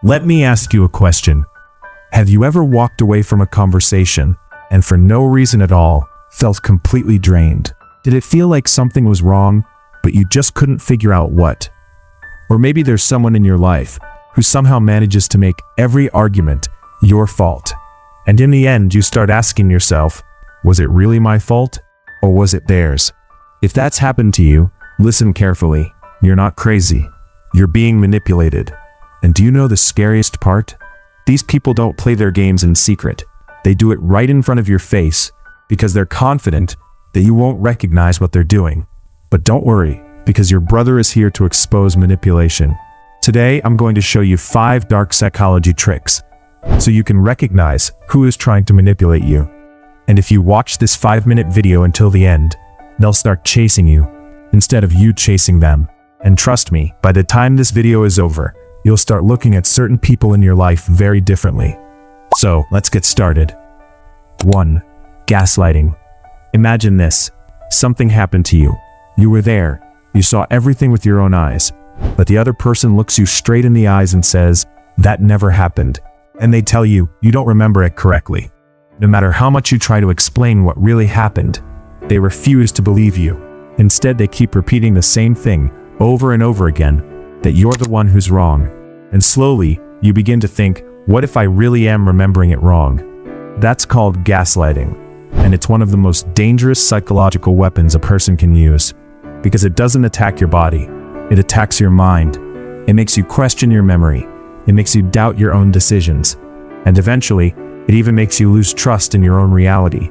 Let me ask you a question. Have you ever walked away from a conversation and for no reason at all felt completely drained? Did it feel like something was wrong, but you just couldn't figure out what? Or maybe there's someone in your life who somehow manages to make every argument your fault. And in the end, you start asking yourself, was it really my fault, or was it theirs? If that's happened to you, listen carefully. You're not crazy. You're being manipulated. And do you know the scariest part? These people don't play their games in secret. They do it right in front of your face because they're confident that you won't recognize what they're doing. But don't worry, because your brother is here to expose manipulation. Today, I'm going to show you 5 dark psychology tricks so you can recognize who is trying to manipulate you. And if you watch this 5-minute video until the end, they'll start chasing you instead of you chasing them. And trust me, by the time this video is over, you'll start looking at certain people in your life very differently. So, let's get started. 1. Gaslighting. Imagine this. Something happened to you. You were there. You saw everything with your own eyes. But the other person looks you straight in the eyes and says, "That never happened." And they tell you, you don't remember it correctly. No matter how much you try to explain what really happened, they refuse to believe you. Instead, they keep repeating the same thing over and over again, that you're the one who's wrong. And slowly, you begin to think, what if I really am remembering it wrong? That's called gaslighting. And it's one of the most dangerous psychological weapons a person can use. Because it doesn't attack your body. It attacks your mind. It makes you question your memory. It makes you doubt your own decisions. And eventually, it even makes you lose trust in your own reality.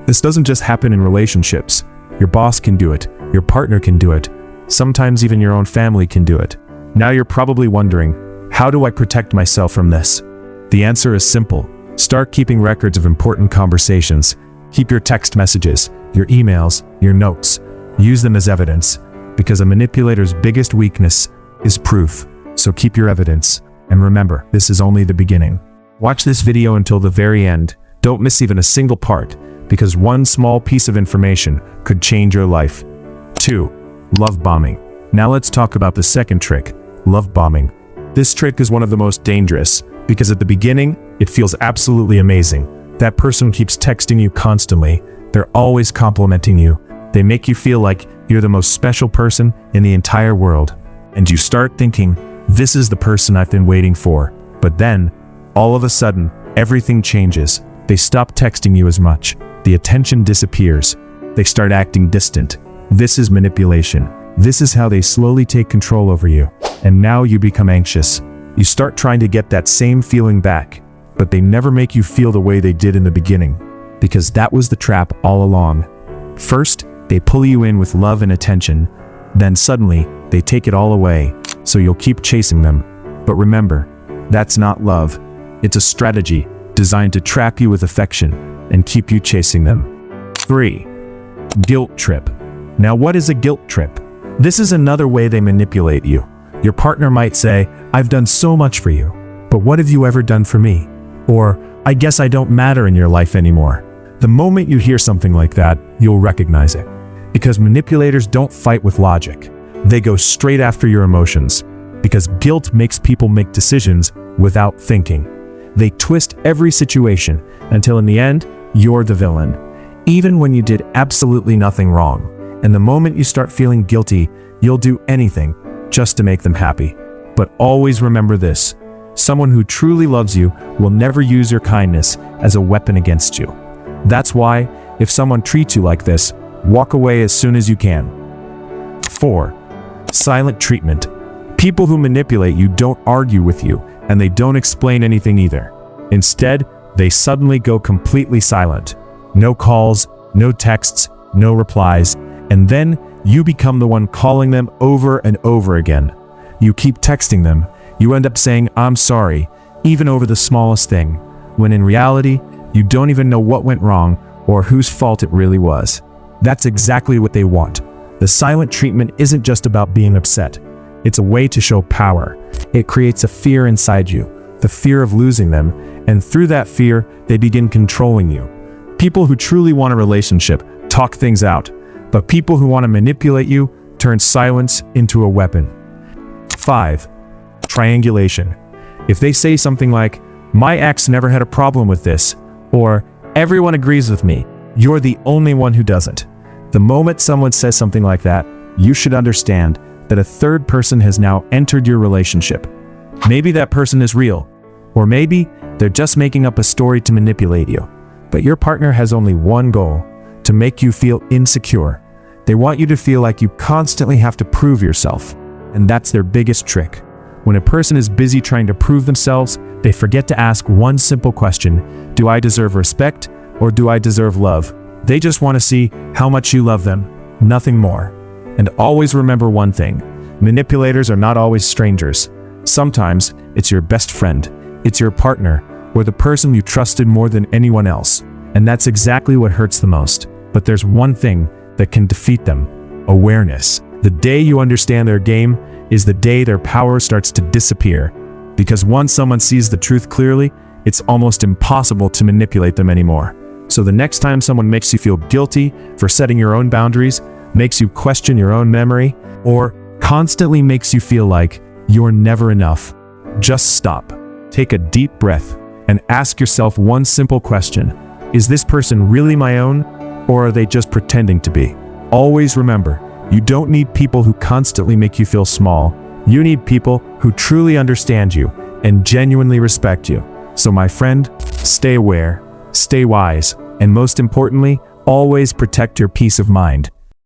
This doesn't just happen in relationships. Your boss can do it. Your partner can do it. Sometimes even your own family can do it. Now you're probably wondering, how do I protect myself from this? The answer is simple. Start keeping records of important conversations. Keep your text messages, your emails, your notes. Use them as evidence, because a manipulator's biggest weakness is proof. So keep your evidence. And remember, this is only the beginning. Watch this video until the very end. Don't miss even a single part, because one small piece of information could change your life. 2. Love bombing. Now let's talk about the second trick, love bombing. This trick is one of the most dangerous, because at the beginning, it feels absolutely amazing. That person keeps texting you constantly. They're always complimenting you. They make you feel like you're the most special person in the entire world. And you start thinking, this is the person I've been waiting for. But then, all of a sudden, everything changes. They stop texting you as much. The attention disappears. They start acting distant. This is manipulation. This is how they slowly take control over you. And now you become anxious. You start trying to get that same feeling back. But they never make you feel the way they did in the beginning. Because that was the trap all along. First, they pull you in with love and attention. Then suddenly, they take it all away. So you'll keep chasing them. But remember, that's not love. It's a strategy designed to trap you with affection and keep you chasing them. 3. Guilt trip. Now what is a guilt trip? This is another way they manipulate you. Your partner might say, "I've done so much for you, but what have you ever done for me?" Or, "I guess I don't matter in your life anymore." The moment you hear something like that, you'll recognize it. Because manipulators don't fight with logic. They go straight after your emotions. Because guilt makes people make decisions without thinking. They twist every situation until in the end, you're the villain. Even when you did absolutely nothing wrong. And the moment you start feeling guilty, you'll do anything just to make them happy. But always remember this. Someone who truly loves you will never use your kindness as a weapon against you. That's why, if someone treats you like this, walk away as soon as you can. 4. Silent treatment. People who manipulate you don't argue with you, and they don't explain anything either. Instead, they suddenly go completely silent. No calls, no texts, no replies, and then you become the one calling them over and over again. You keep texting them. You end up saying, "I'm sorry," even over the smallest thing, when in reality, you don't even know what went wrong or whose fault it really was. That's exactly what they want. The silent treatment isn't just about being upset. It's a way to show power. It creates a fear inside you, the fear of losing them, and through that fear, they begin controlling you. People who truly want a relationship talk things out, but people who want to manipulate you turn silence into a weapon. 5. Triangulation. If they say something like, "My ex never had a problem with this," or "Everyone agrees with me," you're the only one who doesn't. The moment someone says something like that, you should understand that a third person has now entered your relationship. Maybe that person is real, or maybe they're just making up a story to manipulate you. But your partner has only one goal: to make you feel insecure. They want you to feel like you constantly have to prove yourself, and that's their biggest trick. When a person is busy trying to prove themselves, they forget to ask one simple question: do I deserve respect, or do I deserve love? They just want to see how much you love them, nothing more. And always remember one thing: manipulators are not always strangers. Sometimes it's your best friend, it's your partner, or the person you trusted more than anyone else. And that's exactly what hurts the most. But there's one thing that can defeat them: awareness. The day you understand their game is the day their power starts to disappear. Because once someone sees the truth clearly, it's almost impossible to manipulate them anymore. So the next time someone makes you feel guilty for setting your own boundaries, makes you question your own memory, or constantly makes you feel like you're never enough, just stop, take a deep breath, and ask yourself one simple question: is this person really my own, or are they just pretending to be? Always remember, you don't need people who constantly make you feel small. You need people who truly understand you and genuinely respect you. So my friend, stay aware, stay wise, and most importantly, always protect your peace of mind.